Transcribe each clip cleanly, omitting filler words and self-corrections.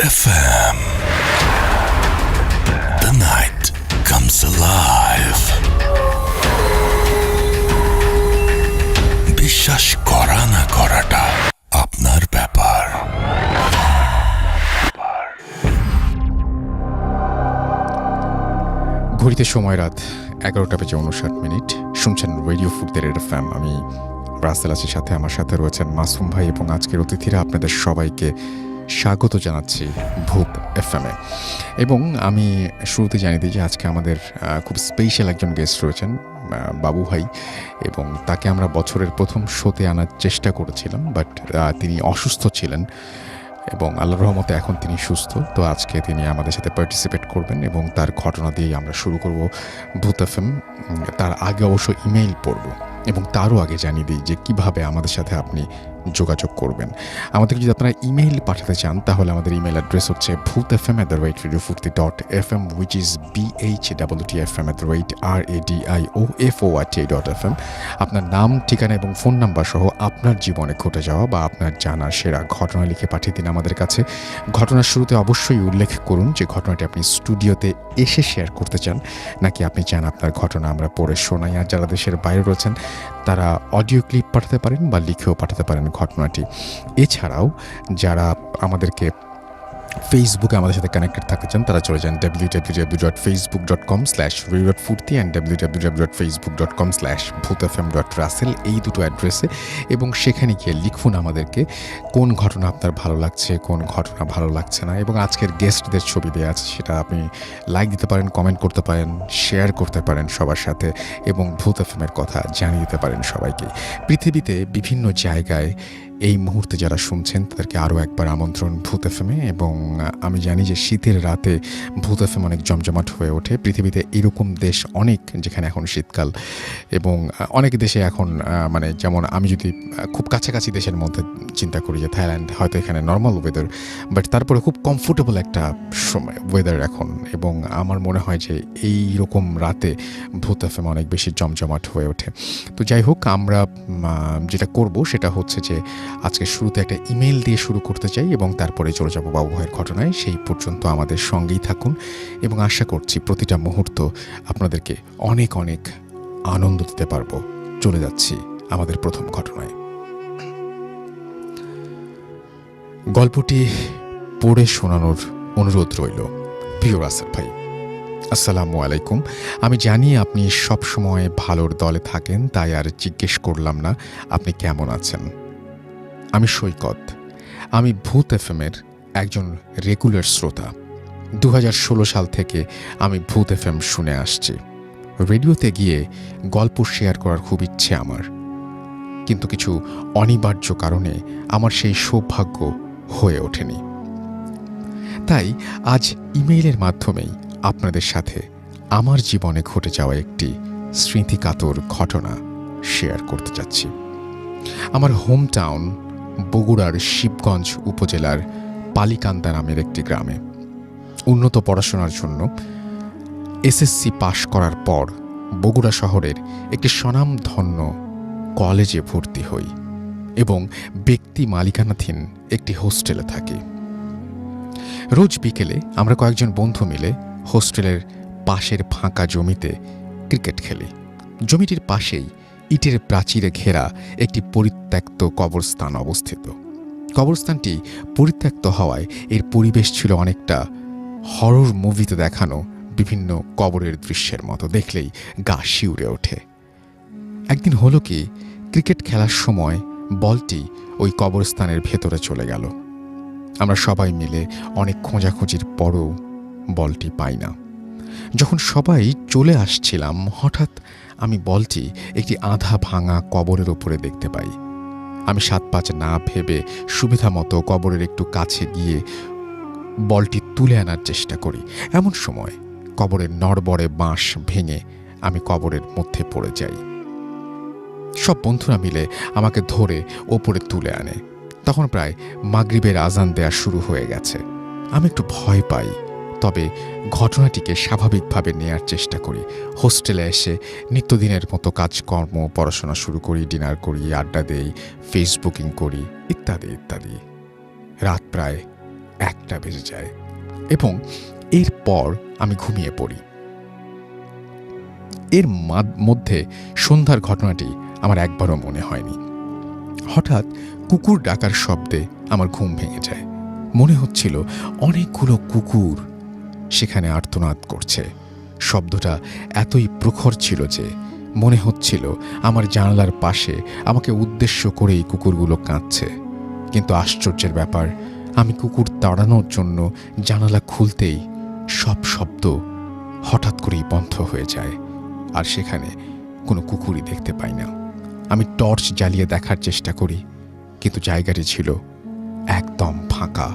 FM. The night comes alive. বিশ্বাস করা না করাটা আপনার ব্যাপার। ঘড়িতে সময় রাত 11:59। শুনছেন রেডিও ফুরতের FM। আমি রাসেল আছি, সাথে আমার সাথে রয়েছেন মাসুম ভাই এবং আজকের অতিথিরা। আপনাদের সবাইকে স্বাগত জানাচ্ছি ভূত FM-এ। এবং আমি শুরুতে জানিয়ে দিই যে আজকে আমাদের খুব স্পেশাল একজন গেস্ট রয়েছেন, বাবু ভাই, এবং তাকে আমরা বছরের প্রথম শোতে আনার চেষ্টা করেছিলাম, বাট তিনি অসুস্থ ছিলেন এবং আল্লাহর রহমতে এখন তিনি সুস্থ। তো আজকে তিনি আমাদের সাথে পার্টিসিপেট করবেন এবং তার ঘটনা দিয়েই আমরা শুরু করব ভূত FM। তার আগে অবশ্য ইমেইল পড়ব এবং তারও আগে জানিয়ে দিই যে কিভাবে আমাদের সাথে আপনি যোগাযোগ করবেন। আমাদের যদি আপনারা ইমেইল পাঠাতে চান তাহলে আমাদের ইমেইল অ্যাড্রেস হচ্ছে bhootfm@radiofurti.fm, which is BHWTFM@radiofurti.fm। আপনার নাম, ঠিকানা এবং ফোন নাম্বার সহ আপনার জীবনে ঘটে যাওয়া বা আপনার জানা সেরা ঘটনা লিখে পাঠিয়ে দিন আমাদের কাছে। ঘটনার শুরুতে অবশ্যই উল্লেখ করুন যে ঘটনাটি আপনি স্টুডিওতে এসে শেয়ার করতে চান, নাকি আপনি চান আপনার ঘটনা আমরা পড়ে শোনাই। আর যারা দেশের বাইরে রয়েছেন তারা অডিও ক্লিপ পাঠাতে পারেন বা লিখেও পাঠাতে পারেন ঘটনাটি। এছাড়াও যারা আমাদেরকে ফেসবুকে আমাদের সাথে কানেক্টেড থাকতে চান তারা চলে যান www.facebook.com/radiofurti and www.facebook.com/bhootfm.russell, এই দুটো অ্যাড্রেসে, এবং সেখানে গিয়ে লিখুন আমাদেরকে কোন ঘটনা আপনার ভালো লাগছে, কোন ঘটনা ভালো লাগছে না। এবং আজকের গেস্টদের ছবি দেওয়া আছে, সেটা আপনি লাইক দিতে পারেন, কমেন্ট করতে পারেন, শেয়ার করতে পারেন সবার সাথে, এবং ভূত এফএমের কথা জানিয়ে দিতে পারেন সবাইকে। পৃথিবীতে বিভিন্ন জায়গায় এই মুহূর্তে যারা শুনছেন তাদেরকে আরও একবার আমন্ত্রণ ভূত এফএমে। এবং আমি জানি যে শীতের রাতে ভূত এফএম অনেক জমজমাট হয়ে ওঠে। পৃথিবীতে এরকম দেশ অনেক যেখানে এখন শীতকাল, এবং অনেক দেশে এখন মানে যেমন আমি যদি খুব কাছাকাছি দেশের মধ্যে চিন্তা করি যে থাইল্যান্ড, হয়তো এখানে নর্মাল ওয়েদার, বাট তারপরে খুব কমফোর্টেবল একটা সময় ওয়েদার এখন। এবং আমার মনে হয় যে এই রকম রাতে ভূত এফএম অনেক বেশি জমজমাট হয়ে ওঠে। তো যাই হোক, আমরা যেটা করব সেটা হচ্ছে যে আজকে শুরুতে একটা ইমেইল দিয়ে শুরু করতে চাই এবং তারপরে চলে যাব বাবু ভাইয়ের ঘটনায়। সেই পর্যন্ত আমাদের সঙ্গেই থাকুন এবং আশা করছি প্রতিটা মুহূর্ত আপনাদেরকে অনেক অনেক আনন্দ দিতে পারবো। চলে যাচ্ছি আমাদের প্রথম ঘটনায়। গল্পটি পড়ে শোনানোর অনুরোধ রইল প্রিয় রাসেল ভাই। আসসালামু আলাইকুম। আমি জানি আপনি সবসময় ভালোর দলে থাকেন, তাই আর জিজ্ঞেস করলাম না আপনি কেমন আছেন। আমি সৈকত। আমি ভূত এফএমের একজন রেগুলার শ্রোতা। 2016 সাল থেকে আমি ভূত এফএম শুনে আসছি। রেডিওতে গিয়ে গল্প শেয়ার করার খুব ইচ্ছে আমার, কিন্তু কিছু অনিবার্য কারণে আমার সেই সৌভাগ্য হয়ে ওঠেনি। তাই আজ ইমেইলের মাধ্যমেই আপনাদের সাথে আমার জীবনে ঘটে যাওয়া একটি স্মৃতিকাতর ঘটনা শেয়ার করতে চাচ্ছি। আমার হোম টাউন বগুড়ার শিবগঞ্জ উপজেলার পালিকান্দা নামের একটি গ্রামে। উন্নত পড়াশোনার জন্য এসএসসি পাশ করার পর বগুড়া শহরের একটি স্বনামধন্য কলেজে ভর্তি হই এবং ব্যক্তি মালিকানাধীন একটি হোস্টেলে থাকি। রোজ বিকেলে আমরা কয়েকজন বন্ধু মিলে হোস্টেলের পাশের ফাঁকা জমিতে ক্রিকেট খেলি। জমিটির পাশেই ইটের প্রাচীরে ঘেরা একটি পরিত্যক্ত কবরস্থান অবস্থিত। কবরস্থানটি পরিত্যক্ত হওয়ায় এর পরিবেশ ছিল অনেকটা হরর মুভিতে দেখানো বিভিন্ন কবরের দৃশ্যের মতো। দেখলেই গা শিউরে ওঠে। একদিন হলো কি, ক্রিকেট খেলার সময় বলটি ওই কবরস্থানের ভেতরে চলে গেল। আমরা সবাই মিলে অনেক খোঁজাখুঁজির পরও বলটি পাই না। যখন সবাই চলে আসছিলাম, হঠাৎ আমি বলটি একটি আধা ভাঙা কবরের উপরে দেখতে পাই। আমি 7-5 না ভেবে সুবিধা মতো কবরের একটু কাছে গিয়ে বলটি তুলে আনার চেষ্টা করি। এমন সময় কবরের নড়বড়ে বাঁশ ভেঙে আমি কবরের মধ্যে পড়ে যাই। সব বন্ধুরা মিলে আমাকে ধরে ওপরে তুলে আনে। তখন প্রায় মাগরিবের আজান দেয়া শুরু হয়ে গেছে। আমি একটু ভয় পাই, তবে ঘটনাটিকে স্বাভাবিকভাবে নেয়ার চেষ্টা করি। হোস্টেলে এসে নিত্যদিনের মতো কাজকর্ম, পড়াশোনা শুরু করি, ডিনার করি, আড্ডা দেই, ফেসবুকিং করি, ইত্যাদি ইত্যাদি। রাত প্রায় 1টা বেজে যায় এবং এরপর আমি ঘুমিয়ে পড়ি। এর মধ্যে সন্ধ্যার ঘটনাটি আমার একবারও মনে হয়নি। হঠাৎ কুকুর ডাকার শব্দে আমার ঘুম ভেঙে যায়। মনে হচ্ছিল অনেকগুলো কুকুর সেখানে আর্তনাদ করছে। শব্দটা এতই প্রখর ছিল যে মনে হচ্ছিল আমার জানালার পাশে আমাকে উদ্দেশ্য করেই কুকুরগুলো কাঁদছে। কিন্তু আশ্চর্যের ব্যাপার, আমি কুকুর তাড়ানোর জন্য জানালা খুলতেই সব শব্দ হঠাৎ করেই বন্ধ হয়ে যায়, আর সেখানে কোনো কুকুরই দেখতে পাই না। আমি টর্চ জ্বালিয়ে দেখার চেষ্টা করি, কিন্তু জায়গাটি ছিল একদম ফাঁকা।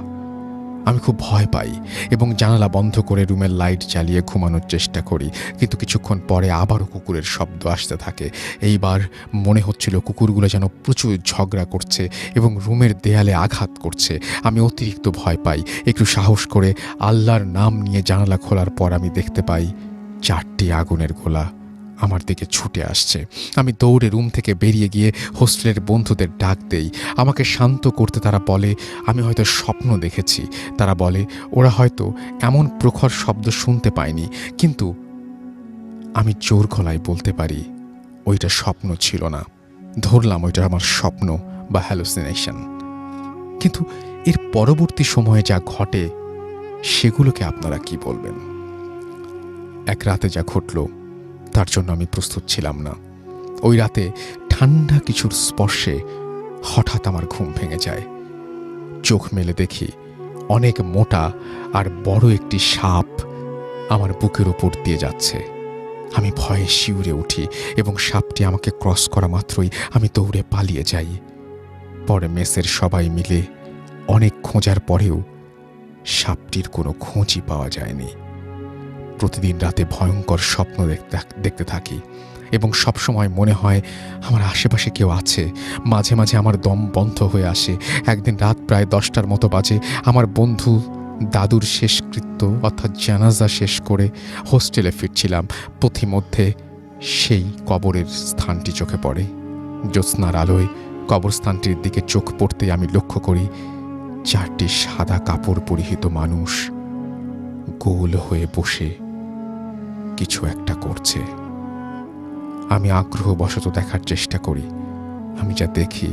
আমি খুব ভয় পাই এবং জানালা বন্ধ করে রুমের লাইট জ্বালিয়ে ঘুমানোর চেষ্টা করি, কিন্তু কিছুক্ষণ পরে আবারও কুকুরের শব্দ আসতে থাকে। এইবার মনে হচ্ছিল কুকুরগুলো যেন প্রচুর ঝগড়া করছে এবং রুমের দেয়ালে আঘাত করছে। আমি অতিরিক্ত ভয় পাই। একটু সাহস করে আল্লাহর নাম নিয়ে জানালা খোলার পর আমি দেখতে পাই 4টি আগুনের গোলা আমার দিকে ছুটে আসছে। আমি দৌড়ে রুম থেকে বেরিয়ে গিয়ে হোস্টেলের বন্ধুদের ডাক দেই। আমাকে শান্ত করতে তারা বলে আমি হয়তো স্বপ্ন দেখেছি। তারা বলে ওরা হয়তো এমন প্রখর শব্দ শুনতে পায়নি, কিন্তু আমি জোর গলায় বলতে পারি ওইটা স্বপ্ন ছিল না। ধরলাম ওইটা আমার স্বপ্ন বা হ্যালুসিনেশন। কিন্তু এর পরবর্তী সময়ে যা ঘটে সেগুলোকে আপনারা কি বলবেন? এক রাতে যা ঘটল তার জন্য আমি প্রস্তুত ছিলাম না। ওই রাতে ঠান্ডা কিছুর স্পর্শে হঠাৎ আমার ঘুম ভেঙে যায়। চোখ মেলে দেখি অনেক মোটা আর বড় একটি সাপ আমার বুকের ওপর দিয়ে যাচ্ছে। আমি ভয়ে শিউরে উঠি এবং সাপটি আমাকে ক্রস করা মাত্রই আমি দৌড়ে পালিয়ে যাই। পরে মেসের সবাই মিলে অনেক খোঁজার পরেও সাপটির কোনো খোঁজই পাওয়া যায়নি। প্রতিদিন রাতে ভয়ঙ্কর স্বপ্ন দেখতে থাকি এবং সবসময় মনে হয় আমার আশেপাশে কেউ আছে। মাঝে মাঝে আমার দম বন্ধ হয়ে আসে। একদিন রাত প্রায় 10টার মতো বাজে। আমার বন্ধু দাদুর শেষকৃত্য অর্থাৎ জানাজা শেষ করে হোস্টেলে ফিরছিলাম। পথিমধ্যে সেই কবরের স্থানটি চোখে পড়ে। জ্যোৎস্নার আলোয় কবরস্থানটির দিকে চোখ পড়তেই আমি লক্ষ্য করি 4টি সাদা কাপড় পরিহিত মানুষ গোল হয়ে বসে কিছু একটা করছে। আমি আগ্রহবশত দেখার চেষ্টা করি। আমি যা দেখি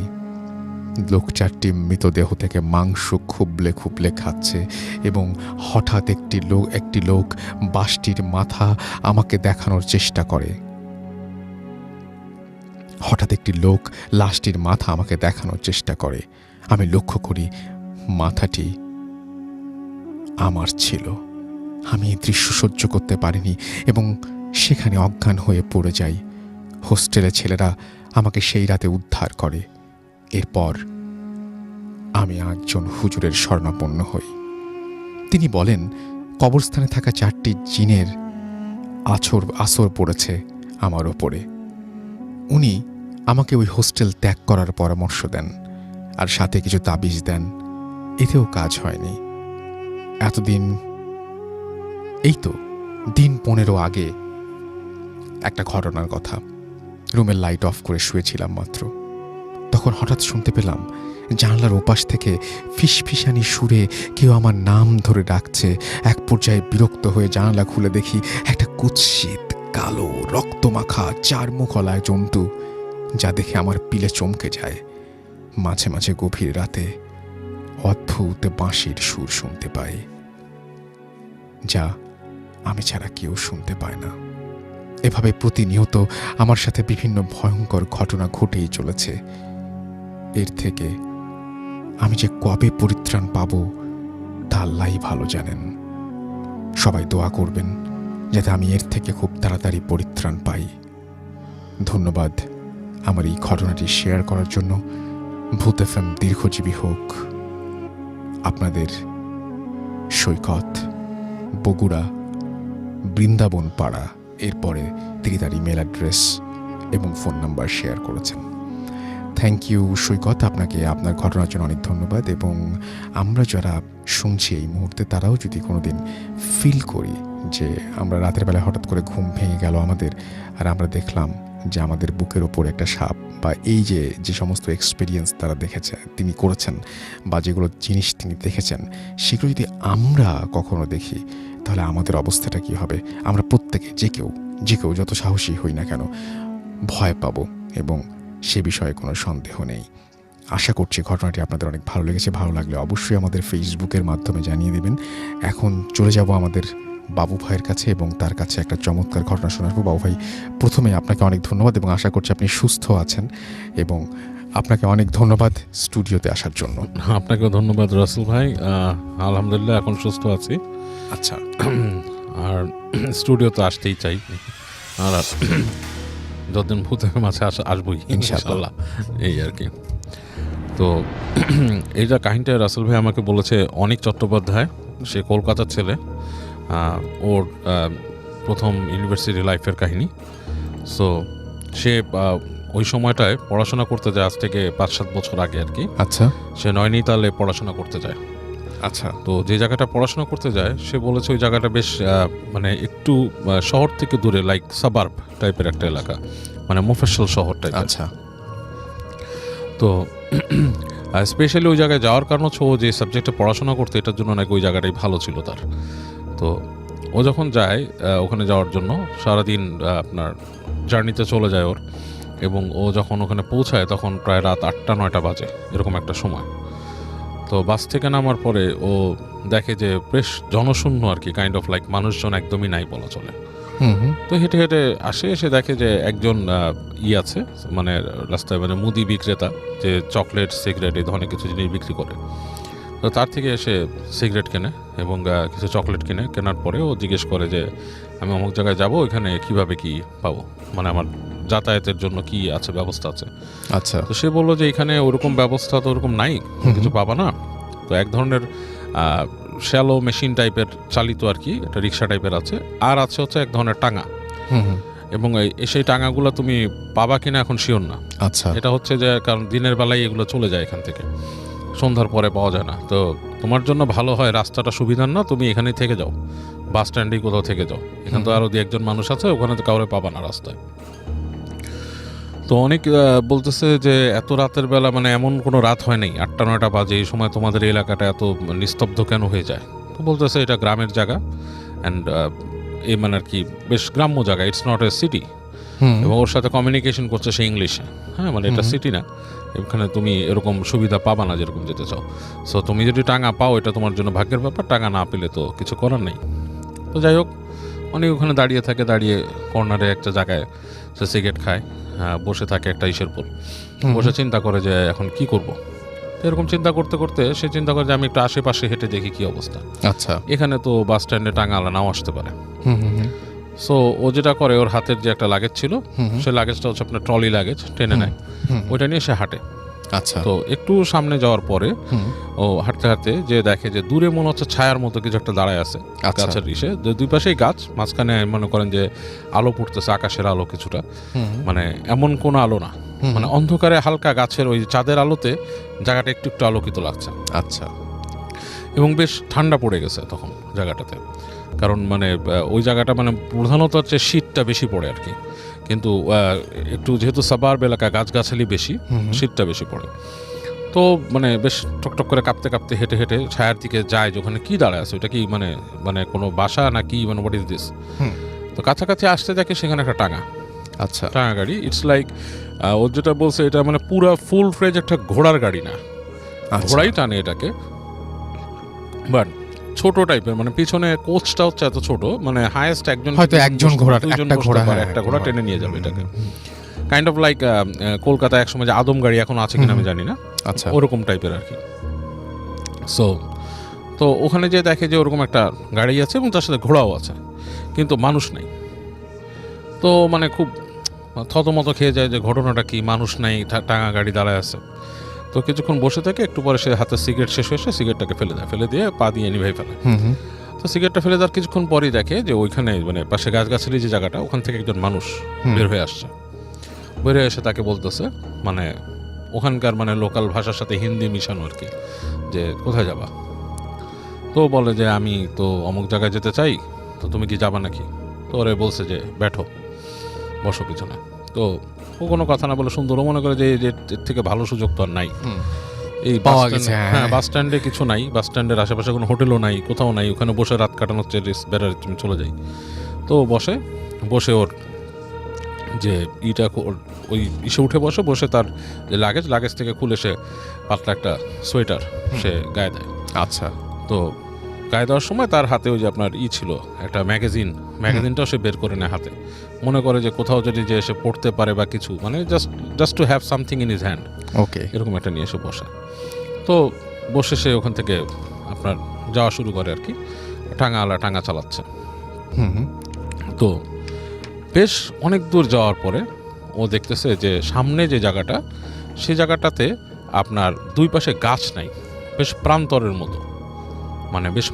লোক 4টি মৃতদেহ থেকে মাংস খুবলে খুবলে খাচ্ছে এবং হঠাৎ একটি লোক বাঁশটির মাথা আমাকে দেখানোর চেষ্টা করে। হঠাৎ একটি লোক লাশটির মাথা আমাকে দেখানোর চেষ্টা করে। আমি লক্ষ্য করি মাথাটি আমার ছিল। আমি এই দৃশ্য সহ্য করতে পারিনি এবং সেখানে অজ্ঞান হয়ে পড়ে যাই। হোস্টেলের ছেলেরা আমাকে সেই রাতে উদ্ধার করে। এরপর আমি একজন হুজুরের শরণাপন্ন হই। তিনি বলেন কবরস্থানে থাকা 4টি জিনের আসর পড়েছে আমার ওপরে। উনি আমাকে ওই হোস্টেল ত্যাগ করার পরামর্শ দেন আর সাথে কিছু তাবিজ দেন। এতেও কাজ হয়নি। এতদিন এই তো দিন 15 আগে একটা ঘটনার কথা। রুমের লাইট অফ করে শুয়েছিলাম মাত্র, তখন হঠাৎ শুনতে পেলাম জানলার ওপাশ থেকে ফিসফিসানি সুরে কেউ আমার নাম ধরে ডাকছে। এক পর্যায়ে বিরক্ত হয়ে জানালা খুলে দেখি একটা কুৎসিত কালো রক্তমাখা 4 মুখলায় জন্তু, যা দেখে আমার পিলে চমকে যায়। মাঝে মাঝে গভীর রাতে অদ্ভুত বাঁশির সুর শুনতে পাই, যা আমি ছাড়া কেউ শুনতে পায় না। এভাবে প্রতিনিয়ত আমার সাথে বিভিন্ন ভয়ঙ্কর ঘটনা ঘটেই চলেছে। এর থেকে আমি যে কবে পরিত্রাণ পাব তা আল্লাহই ভালো জানেন। সবাই দোয়া করবেন যাতে আমি এর থেকে খুব তাড়াতাড়ি পরিত্রাণ পাই। ধন্যবাদ আমার এই ঘটনাটি শেয়ার করার জন্য। ভূত এফএম দীর্ঘজীবী হোক। আপনাদের সৈকত, বগুড়া, বৃন্দাবন পাড়া। এরপরে তিনি তার ইমেল অ্যাড্রেস এবং ফোন নাম্বার শেয়ার করেছেন। থ্যাংক ইউ সৈকত, আপনাকে আপনার ঘটনার জন্য অনেক ধন্যবাদ। এবং আমরা যারা শুনছি এই মুহূর্তে তারাও যদি কোনোদিন ফিল করি যে আমরা রাতের বেলায় হঠাৎ করে ঘুম ভেঙে গেল আমাদের, আর আমরা দেখলাম যে আমাদের বুকের ওপর একটা সাপ বা এই যে যে সমস্ত এক্সপিরিয়েন্স তারা দেখেছে, তিনি করেছেন, বা যেগুলো জিনিস তিনি দেখেছেন, সেগুলো যদি আমরা কখনো দেখি তাহলে আমাদের অবস্থাটা কী হবে? আমরা প্রত্যেকে যে কেউ যত সাহসী হই না কেন ভয় পাবো, এবং সে বিষয়ে কোনো সন্দেহ নেই। আশা করছি ঘটনাটি আপনাদের অনেক ভালো লেগেছে। ভালো লাগলে অবশ্যই আমাদের ফেসবুকের মাধ্যমে জানিয়ে দেবেন। এখন চলে যাব আমাদের বাবু ভাইয়ের কাছে এবং তার কাছে একটা চমৎকার ঘটনা শোনাবো। বাবু ভাই, প্রথমে আপনাকে অনেক ধন্যবাদ এবং আশা করছি আপনি সুস্থ আছেন, এবং আপনাকে অনেক ধন্যবাদ স্টুডিওতে আসার জন্য। আপনাকেও ধন্যবাদ রাসেল ভাই। আলহামদুলিল্লাহ এখন সুস্থ আছি। আচ্ছা, আর স্টুডিওতে আসতেই চাই, আর যতদিন ভূতের মাঝে আসবোই ইনশাআল্লাহ, এই আর কি। তো এইটা কাহিনীটা রাসেল ভাই আমাকে বলেছে অনিক চট্টোপাধ্যায়, সে কলকাতার ছেলে। ওর প্রথম ইউনিভার্সিটি লাইফের কাহিনী। সো সে ওই সময়টায় পড়াশোনা করতে যায়, আজ থেকে 5-7 বছর আগে আর কি। আচ্ছা, সে নৈনিতালে পড়াশোনা করতে যায়। আচ্ছা। তো যে জায়গাটা পড়াশোনা করতে যায়, সে বলেছে ওই জায়গাটা বেশ মানে একটু শহর থেকে দূরে, লাইক সাবার্ব টাইপের একটা এলাকা, মানে মফস্বল শহর টাইপ। আচ্ছা। তো স্পেশালি ওই জায়গায় যাওয়ার কারণ হচ্ছে ও যে সাবজেক্টে পড়াশোনা করতে, এটার জন্য নাকি ওই জায়গাটাই ভালো ছিল তার। তো ও যখন যায় ওখানে যাওয়ার জন্য, সারাদিন আপনার জার্নিতে চলে যায় ওর, এবং ও যখন ওখানে পৌঁছায় তখন প্রায় রাত 8টা-9টা বাজে, এরকম একটা সময়। তো বাস থেকে নামার পরে ও দেখে যে বেশ জনশূন্য আর কি, কাইন্ড অফ লাইক মানুষজন একদমই নাই বলা চলে। তো হেঁটে হেঁটে আসে, এসে দেখে যে একজন আছে, মানে রাস্তায়, মানে মুদি বিক্রেতা, যে চকলেট, সিগারেট এই ধরনের কিছু জিনিস বিক্রি করে। তো তার থেকে এসে সিগারেট কেনে এবং কিছু চকলেট কেনার পরে ও জিজ্ঞেস করে যে আমি অমুক জায়গায় যাবো, এখানে কিভাবে কি পাবো, মানে আমার যাতায়াতের জন্য কি আছে, ব্যবস্থা আছে। আচ্ছা। তো সে বললো যে এখানে ওরকম ব্যবস্থা তো ওরকম নাই, কিছু পাবা না। তো এক ধরনের শ্যালো মেশিন টাইপের চালিত আর কি, একটা রিক্সা টাইপের আছে, আর আছে হচ্ছে এক ধরনের টাঙা, এবং সেই টাঙাগুলো তুমি পাবা কিনা এখন শিওর না। আচ্ছা। এটা হচ্ছে যে কারণ দিনের বেলায় এগুলো চলে যায় এখান থেকে, সন্ধ্যার পরে পাওয়া যায় না। তো তোমার জন্য ভালো হয়, রাস্তাটা সুবিধার না, তুমি এখানেই থেকে যাও, বাস স্ট্যান্ডেই কোথাও থেকে যাও, এখানে তো আরও 2-1 জন মানুষ আছে, ওখানে তো কাউরে পাবা না রাস্তায়। তো অনেক বলতেছে যে এত রাতের বেলা, মানে এমন কোনো রাত হয় নাই, 8টা-9টা বাজে, এই সময় তোমাদের এই এলাকাটা এত নিস্তব্ধ কেন হয়ে যায়? তো বলতেছে এটা গ্রামের জায়গা, অ্যান্ড এই মানে আর কি বেশ গ্রাম্য জায়গা, ইটস নট এ সিটি। এবং ওর সাথে কমিউনিকেশন করছে সে ইংলিশে। হ্যাঁ, মানে এটা সিটি না, এখানে তুমি এরকম সুবিধা পাবা না যেরকম যেতে চাও। সো তুমি যদি টাঙা পাও, এটা তোমার জন্য ভাগ্যের ব্যাপার, টাঙা না পেলে তো কিছু করার নেই। তো যাই হোক, অনেক ওখানে দাঁড়িয়ে থাকে, দাঁড়িয়ে কর্নারে একটা জায়গায় সে সিগারেট খায়, বসে থাকে একটা ইসের পর, বসে চিন্তা করে যে এখন কি করব। এরকম চিন্তা করতে করতে সে চিন্তা করে যে আমি একটু আশেপাশে হেঁটে দেখি কি অবস্থা। আচ্ছা। এখানে তো বাস স্ট্যান্ডে টাঙালা নাও আসতে পারে। সো ও যেটা করে, ওর হাতের যে একটা লাগেজ ছিল, সে লাগেজটা হচ্ছে আপনার ট্রলি লাগেজ, টেনে নেয়, ওইটা নিয়ে সে হাঁটে। আচ্ছা। তো একটু সামনে যাওয়ার পরে ও হাঁটতে হাঁটতে যে দেখে যে দূরে মনে হচ্ছে ছায়ার মতো কিছু একটা দাঁড়ায় আছে গাছের ইসে, দুই পাশেই গাছ, মাঝখানে মনে করেন যে আলো পড়তেছে, আকাশের আলো কিছুটা, মানে এমন কোনো আলো না, মানে অন্ধকারে হালকা গাছের ওই চাঁদের আলোতে জায়গাটা একটু একটু আলোকিত লাগছে। আচ্ছা। এবং বেশ ঠান্ডা পড়ে গেছে তখন জায়গাটাতে, কারণ মানে ওই জায়গাটা মানে প্রধানত হচ্ছে শীতটা বেশি পড়ে আর কি, কিন্তু একটু যেহেতু সাবার্ব এলাকা, গাছগাছালি বেশি, শীতটা বেশি পড়ে। তো মানে বেশ টকটক করে কাঁপতে কাঁপতে হেঁটে হেঁটে ছায়ার দিকে যায়, যে ওখানে কী দাঁড়ায় আছে, ওটা কি মানে মানে কোনো বাসা না কি, মানে হোয়াট ইজ দিস। তো কাছাকাছি আসতে দেখে সেখানে একটা টাঙা। আচ্ছা। টাঙা গাড়ি, ইটস লাইক ওর যেটা বলছে, এটা মানে পুরা ফুল ফ্রেজ একটা ঘোড়ার গাড়ি না, ঘোড়াই টানে এটাকে, বাট ছোট টাইপের, মানে পিছনে কোচটা হচ্ছে এত ছোট, মানে হাইয়েস্ট হয়তো একজন ঘোড়া, একটা ঘোড়া টেনে নিয়ে যাবে এটাকে, কাইন্ড অফ লাইক কলকাতায় একসময় যে আদম গাড়ি, এখন আছে কিনা আমি জানি না, আচ্ছা, ওরকম টাইপের আর কি। সো তো ওখানে যে দেখে যে ওরকম একটা গাড়ি আছে এবং তার সাথে ঘোড়াও আছে, কিন্তু মানুষ নাই। তো মানে খুব থতমত খেয়ে যায় যে ঘটনাটা কি, মানুষ নাই, টাঙা গাড়ি দাঁড়ায় আছে। তো কিছুক্ষণ বসে থেকে একটু পরে সে হাতে সিগারেট শেষ হয়ে সিগারেটটাকে ফেলে দেয়, ফেলে দিয়ে পা দিয়ে নিভাই ফেলে। তো সিগারেটটা ফেলে দেওয়ার কিছুক্ষণ পরেই দেখে যে ওইখানে মানে পাশে গাছগাছালি যে জায়গাটা, ওখান থেকে একজন মানুষ বের হয়ে আসছে। বের হয়ে এসে তাকে বলতেছে, মানে ওখানকার মানে লোকাল ভাষার সাথে হিন্দি মিশানো আর কি, যে কোথায় যাবা। তো বলে যে আমি তো অমুক জায়গায় যেতে চাই, তো তুমি কি যাবা নাকি। তো ওরে বলছে যে ব্যাঠো, বসো পিছনে। তো ও কোনো কথা না বলে সুন্দর, ও মনে করে যে এর থেকে ভালো সুযোগ তো আর নাই। এই পাওয়া গেছে, হ্যাঁ, বাস স্ট্যান্ডে কিছু নাই, বাস স্ট্যান্ডের আশেপাশে কোনো হোটেলও নাই, কোথাও নাই, ওখানে বসে রাত কাটানোর চেয়ে বেটার তুমি চলে যাই। তো বসে ওর যে ওই ইসে উঠে বসে তার যে লাগেজ থেকে খুলে সে পাতলা একটা সোয়েটার সে গায়ে দেয়। আচ্ছা। তো গায়ে দেওয়ার সময় তার হাতে ওই যে আপনার ছিল একটা ম্যাগাজিনটাও সে বের করে নেয় হাতে, মনে করে যে কোথাও যদি যে সে পড়তে পারে বা কিছু, মানে just to have something in his hand, okay, এরকম একটা নিয়ে এসে বসে। তো বসে সে ওখান থেকে আপনার যাওয়া শুরু করে আর কি, টাঙা চালাচ্ছে। তো বেশ অনেক দূর যাওয়ার পরে ও দেখতেছে যে সামনে যে জায়গাটা, সেই জায়গাটাতে আপনার দুই পাশে গাছ নাই, বেশ প্রান্তরের মতো, মানে বেশ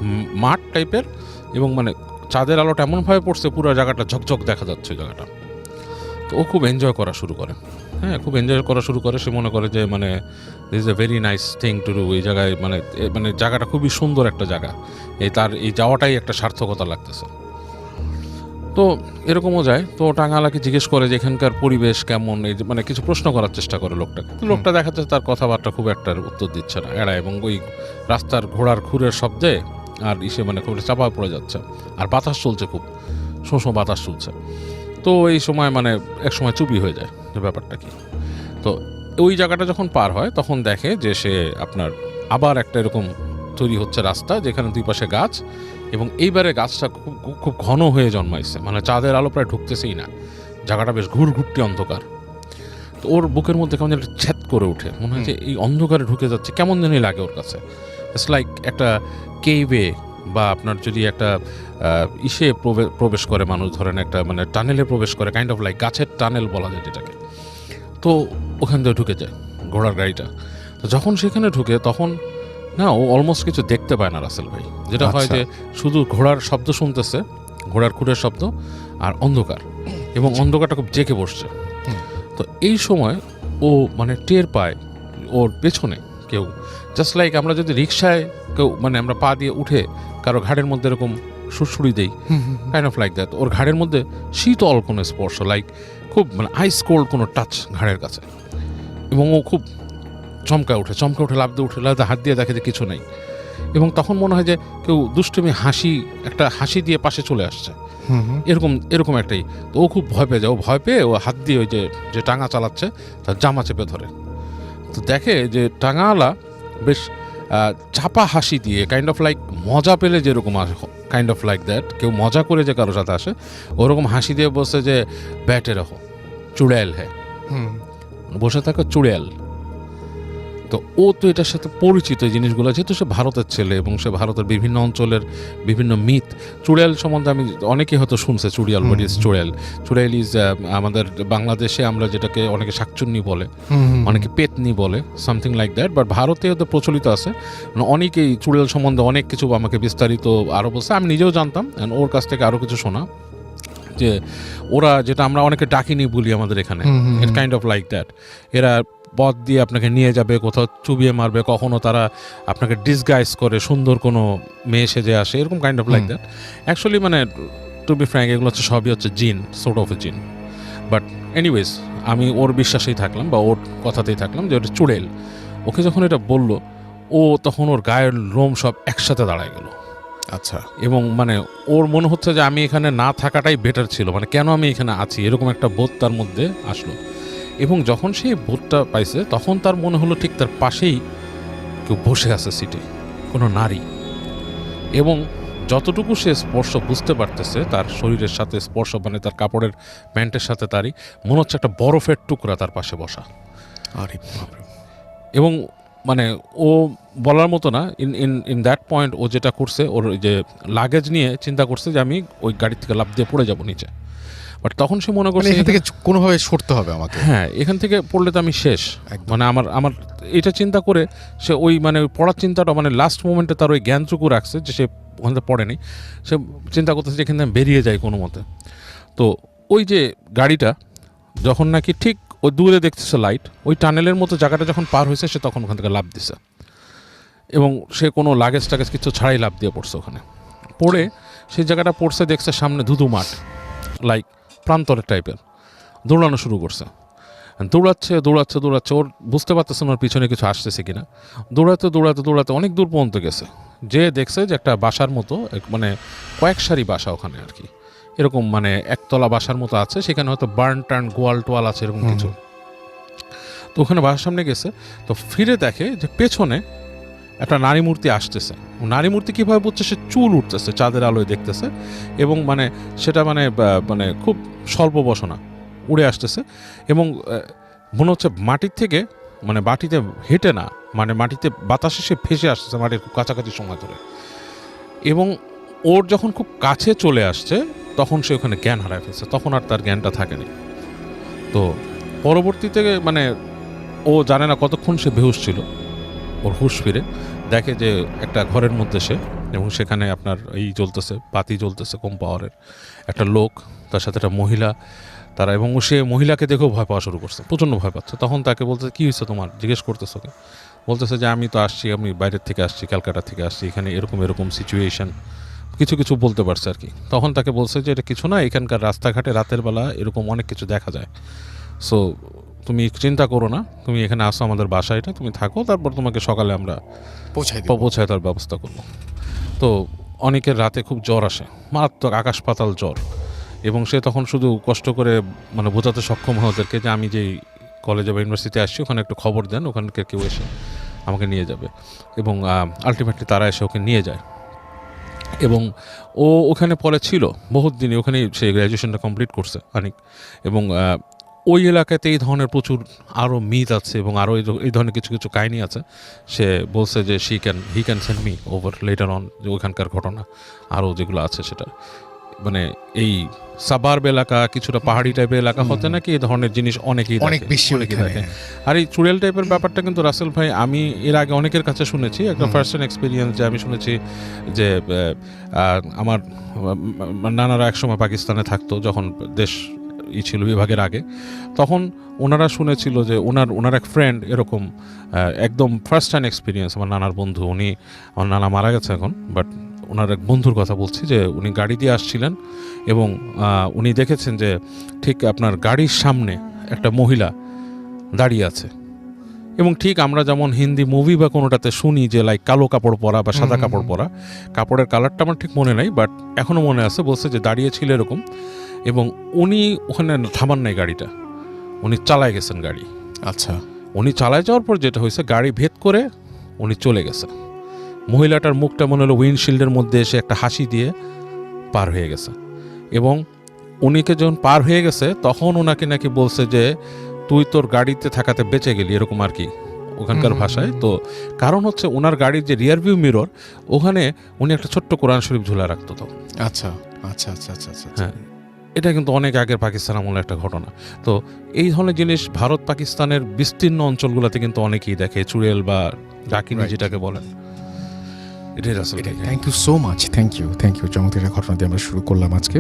মাঠ টাইপের, এবং মানে চাঁদের আলোটা এমনভাবে পড়ছে পুরো জায়গাটা ঝকঝক দেখা যাচ্ছে জায়গাটা। তো ও খুব এনজয় করা শুরু করে, খুব এনজয় করা শুরু করে। সে মনে করে যে মানে this is a very nice thing to do, এই জায়গায় মানে জায়গাটা খুবই সুন্দর একটা জায়গা, তার এই যাওয়াটাই একটা সার্থকতা লাগতেছে। তো এরকমও যায়। তো টাঙ্গালাকে জিজ্ঞেস করে যে এখানকার পরিবেশ কেমন, এই মানে কিছু প্রশ্ন করার চেষ্টা করে লোকটাকে। তো লোকটা দেখাচ্ছে তার কথাবার্তা খুব একটা উত্তর দিচ্ছে না, এড়ায়, এবং ওই রাস্তার ঘোড়ার খুরের শব্দে আর মানে খুব চাপা পড়ে যাচ্ছে, আর বাতাস চলছে, খুব শোঁ বাতাস চলছে। তো এই সময় মানে এক সময় চুপি হয়ে যায় যে ব্যাপারটা কি। তো ওই জায়গাটা যখন পার হয় তখন দেখে যে সে আপনার আবার একটা এরকম তৈরি হচ্ছে রাস্তা, যেখানে দুই পাশে গাছ, এবং এইবারে গাছটা খুব ঘন হয়ে জন্মাইছে, মানে চাঁদের আলো প্রায় ঢুকতেছেই না, জায়গাটা বেশ ঘুরঘুরটি অন্ধকার। তো ওর বুকের মধ্যে কেমন যেন ছ্যাদ করে ওঠে, মনে হয় যে এই অন্ধকারে ঢুকে যাচ্ছে, কেমন জানি লাগে ওর কাছে। ইটস লাইক একটা কেইভে, বা আপনার যদি একটা ইসে প্রবেশ করে মানুষ, ধরেন একটা মানে টানেলে প্রবেশ করে, কাইন্ড অফ লাইক গাছের টানেল বলা যায় যেটাকে। তো ওখান থেকে ঢুকে যায় ঘোড়ার গাড়িটা। তো যখন সেখানে ঢুকে তখন না, ও অলমোস্ট কিছু দেখতে পায় না রাসেল ভাই, যেটা হয় যে শুধু ঘোড়ার শব্দ শুনতেছে, ঘোড়ার খুঁড়ের শব্দ, আর অন্ধকার, এবং অন্ধকারটা খুব জেঁকে বসছে। তো এই সময় ও মানে টের পায় ওর পেছনে কেউ, জাস্ট লাইক আমরা যদি রিক্সায় কেউ মানে আমরা পা দিয়ে উঠে কারো ঘাড়ের মধ্যে এরকম সুড়সুড়ি দেই, কাইন্ড অফ লাইক দ্যাট, ওর ঘাড়ের মধ্যে শীতল কোনো স্পর্শ, লাইক খুব মানে আইস কোল্ড কোনো টাচ ঘাড়ের কাছে, এবং ও খুব চমকা উঠে লাফ দিয়ে উঠে হাত দিয়ে দেখে যে কিছু নেই, এবং তখন মনে হয় যে কেউ দুষ্টুমি একটা হাসি দিয়ে পাশে চলে আসছে, এরকম একটাই। তো ও খুব ভয় পেয়ে যায়, ও হাত দিয়ে ওই যে টাঙা চালাচ্ছে তার জামা চেপে ধরে। তো দেখে যে টাঙাওয়ালা বেশ চাপা হাসি দিয়ে, কাইন্ড অফ লাইক মজা পেলে যেরকম আসে, কাইন্ড অফ লাইক দ্যাট, কেউ মজা করে যে কারোর সাথে আসে ওরকম হাসি দিয়ে বসে যে ব্যাটে রাখো চুড়েল হ্যাঁ, বসে থাকো চুড়েল। তো ও তো এটার সাথে পরিচিত এই জিনিসগুলো, যেহেতু সে ভারতের ছেলে এবং সে ভারতের বিভিন্ন অঞ্চলের বিভিন্ন মিথ, চুড়েল সম্বন্ধে আমি অনেকে হয়তো শুনছে, চুড়িয়াল, হোয়াট ইজ চুড়েল ইজ আমাদের বাংলাদেশে আমরা যেটাকে অনেকে শাকচুন্নি বলে, অনেকে পেতনি বলে, সামথিং লাইক দ্যাট, বাট ভারতে হয়তো প্রচলিত আছে। অনেকেই চুড়েল সম্বন্ধে অনেক কিছু আমাকে বিস্তারিত আরও বলছে, আমি নিজেও জানতাম, ওর কাছ থেকে আরও কিছু শোনা, যে ওরা যেটা আমরা অনেকে ডাকিনি বলি আমাদের এখানে, ইট কাইন্ড অফ লাইক দ্যাট, এরা পথ দিয়ে আপনাকে নিয়ে যাবে, কোথাও চুবিয়ে মারবে, কখনো তারা আপনাকে ডিসগাইজ করে সুন্দর কোনো মেয়ে সেজে আসে, এরকম kind of like that. Actually মানে টু বি ফ্র্যাঙ্ক এগুলো হচ্ছে সবই হচ্ছে জিন, সোর্ট অফ এ জিন। বাট এনিওয়েজ আমি ওর বিশ্বাসেই থাকলাম বা ওর কথাতেই থাকলাম যে ওটা চুড়েল। ওকে যখন এটা বললো, ও তখন ওর গায়ের লোম সব একসাথে দাঁড়ায় গেল। আচ্ছা। এবং মানে ওর মনে হচ্ছে যে আমি এখানে না থাকাটাই বেটার ছিল, মানে কেন আমি এখানে আছি, এরকম একটা বোধ তার মধ্যে আসলো। এবং যখন সেই বোধটা পাইছে তখন তার মনে হলো ঠিক তার পাশেই কেউ বসে আছে সিটে, কোনো নারী, এবং যতটুকু সে স্পর্শ বুঝতে পারতেছে তার শরীরের সাথে স্পর্শ, মানে তার কাপড়ের প্যান্টের সাথে তারই মনে হচ্ছে একটা বরফের টুকরা তার পাশে বসা। এবং মানে ও বলার মতো না, ইন দ্যাট পয়েন্ট ও যেটা করছে, ওর যে লাগেজ নিয়ে চিন্তা করছে যে আমি ওই গাড়ি থেকে লাফ দিয়ে পড়ে যাব নিচে। বাট তখন সে মনে করছে এখান থেকে কোনোভাবে সরতে হবে আমাকে, হ্যাঁ এখান থেকে পড়লে তো আমি শেষ, মানে আমার এটা চিন্তা করে সে ওই মানে পড়ার চিন্তাটা মানে লাস্ট মোমেন্টে তার ওই জ্ঞানটুকু রাখছে যে সে ওখান থেকে পড়েনি, সে চিন্তা করতেছে যে এখান থেকে বেরিয়ে যায় কোনো মতে। তো ওই যে গাড়িটা যখন নাকি ঠিক ওই দূরে দেখতেছে লাইট, ওই টানেলের মতো জায়গাটা যখন পার হয়েছে সে তখন ওখান থেকে লাফ দিছে, এবং সে কোনো লাগেজ টাগেজ কিছু ছাড়াই লাফ দিয়ে পড়ছে। ওখানে পড়ে সেই জায়গাটা পড়ছে, দেখছে সামনে ধুধু মাঠ, লাইক প্রান্তরের টাইপের, দৌড়ানো শুরু করছে। দৌড়াচ্ছে ওর বুঝতে পারতেছে না ওর পিছনে কিছু আসতেছে কিনা। দৌড়াতে অনেক দূর পর্যন্ত গেছে, যে দেখছে যে একটা বাসার মতো, মানে কয়েক সারি বাসা ওখানে আর কি, এরকম মানে একতলা বাসার মতো আছে, সেখানে হয়তো বার্ন টার্ন গোয়াল টোয়াল আছে এরকম কিছু। তো ওখানে বাসার সামনে গেছে, তো ফিরে দেখে যে পেছনে একটা নারী মূর্তি আসতেছে। নারী মূর্তি কীভাবে বুঝছে, সে চুল উঠতেছে চাঁদের আলোয় দেখতেছে, এবং মানে সেটা মানে খুব স্বল্প বসনা উড়ে আসতেছে, এবং মনে হচ্ছে মাটির থেকে, মানে মাটিতে হেঁটে না, মানে মাটিতে বাতাসে সে ভেসে আসতেছে মাটির খুব কাছাকাছি সময় ধরে। এবং ওর যখন খুব কাছে চলে আসছে তখন সে ওখানে জ্ঞান হারায় ফেলছে, তখন আর তার জ্ঞানটা থাকেনি। তো পরবর্তীতে মানে ও জানে না কতক্ষণ সে বেহুশ ছিল, ওর হুঁশ ফিরে দেখে যে একটা ঘরের মধ্যে সে, এবং সেখানে আপনার জ্বলতেছে, বাতি জ্বলতেছে কম পাওয়ারের, একটা লোক, তার সাথে একটা মহিলা, তারা, এবং সে মহিলাকে দেখেও ভয় পাওয়া শুরু করছে, প্রচণ্ড ভয় পাচ্ছে। তখন তাকে বলতেছে কী হয়েছে তোমার, জিজ্ঞেস করতেছে ওকে, বলতেছে যে আমি তো আসছি, আমি বাইরের থেকে আসছি, ক্যালকাটা থেকে আসছি, এখানে এরকম সিচুয়েশন, কিছু বলতে পারছে আর কি। তখন তাকে বলছে যে এটা কিছু না, এখানকার রাস্তাঘাটে রাতের বেলা এরকম অনেক কিছু দেখা যায়, সো তুমি চিন্তা করো না, তুমি এখানে আসো আমাদের বাসায়, তুমি থাকো, তারপর তোমাকে সকালে আমরা পৌঁছায় দেওয়ার ব্যবস্থা করবো। তো অনেকের রাতে খুব জ্বর আসে, মারাত্মক আকাশ পাতাল জ্বর, এবং সে তখন শুধু কষ্ট করে মানে বোঝাতে সক্ষম হয় ওদেরকে যে আমি যেই কলেজে বা ইউনিভার্সিটিতে আসছি ওখানে একটু খবর দেন, ওখানকার কেউ এসে আমাকে নিয়ে যাবে। এবং আলটিমেটলি তারা এসে ওকে নিয়ে যায়, এবং ও ওখানে পরে ছিল বহুত দিনই, ওখানেই সে গ্র্যাজুয়েশনটা কমপ্লিট করছে অনেক। এবং ওই এলাকাতে এই ধরনের প্রচুর আরও মিথ আছে, এবং আরও এই ধরনের কিছু কাহিনী আছে। সে বলছে যে he can send me over letter on, যে ওইখানকার ঘটনা আরও যেগুলো আছে, সেটা মানে এই সাবার্ব এলাকা, কিছুটা পাহাড়ি টাইপের এলাকা হতে নাকি এই ধরনের জিনিস অনেক বেশি দেখে। আর এই চুড়েল টাইপের ব্যাপারটা কিন্তু রাসেল ভাই আমি এর আগে অনেকের কাছে শুনেছি, একটা ফার্স্ট হ্যান্ড এক্সপিরিয়েন্স, যে আমি শুনেছি যে আমার নানারা একসময় পাকিস্তানে থাকতো, যখন দেশ ছিল বিভাগের আগে, তখন ওনারা শুনেছিল যে ওনার এক ফ্রেন্ড এরকম একদম ফার্স্ট হ্যান্ড এক্সপিরিয়েন্স, আমার নানার বন্ধু, আমার নানা মারা গেছে এখন, বাট ওনার এক বন্ধুর কথা বলছি, যে উনি গাড়ি দিয়ে আসছিলেন, এবং উনি দেখেছেন যে ঠিক আপনার গাড়ির সামনে একটা মহিলা দাঁড়িয়ে আছে, এবং ঠিক আমরা যেমন হিন্দি মুভি বা কোনোটাতে শুনি যে লাইক কালো কাপড় পরা বা সাদা কাপড় পরা, কাপড়ের কালারটা আমার ঠিক মনে নাই, বাট এখনও মনে আছে, বলছে যে দাঁড়িয়ে ছিল এরকম, এবং উনি ওখানে থামান নাই গাড়িটা, উনি চালায় গেছেন গাড়ি। আচ্ছা, উনি চালায় যাওয়ার পর যেটা হয়েছে, গাড়ি ভেদ করে উনি চলে গেছে, মহিলাটার মুখটা মনে হলো উইন্ডশিল্ডের মধ্যে এসে একটা হাসি দিয়ে পার হয়ে গেছে, এবং উনিকে যখন পার হয়ে গেছে তখন ওনাকে নাকি বলছে যে তুই তোর গাড়িতে থাকাতে বেঁচে গেলি, এরকম আর কি ওখানকার ভাষায়। তো কারণ হচ্ছে ওনার গাড়ির যে রিয়ার ভিউ মিরর, ওখানে উনি একটা ছোট্ট কোরআন শরীফ ঝুলা রাখতো। তো আচ্ছা আচ্ছা আচ্ছা আচ্ছা আচ্ছা, হ্যাঁ, এটা কিন্তু অনেক আগের পাকিস্তান আমলের একটা ঘটনা। তো এই ধরনের জিনিস ভারত পাকিস্তানের বিস্তীর্ণ অঞ্চলগুলোতে কিন্তু অনেকেই দেখে, চুড়েল বা ডাকিনি যেটাকে বলেন। এটাই Russell. Thank you so much, thank you. চমৎকার ঘটনা দিয়ে আমরা শুরু করলাম আজকে।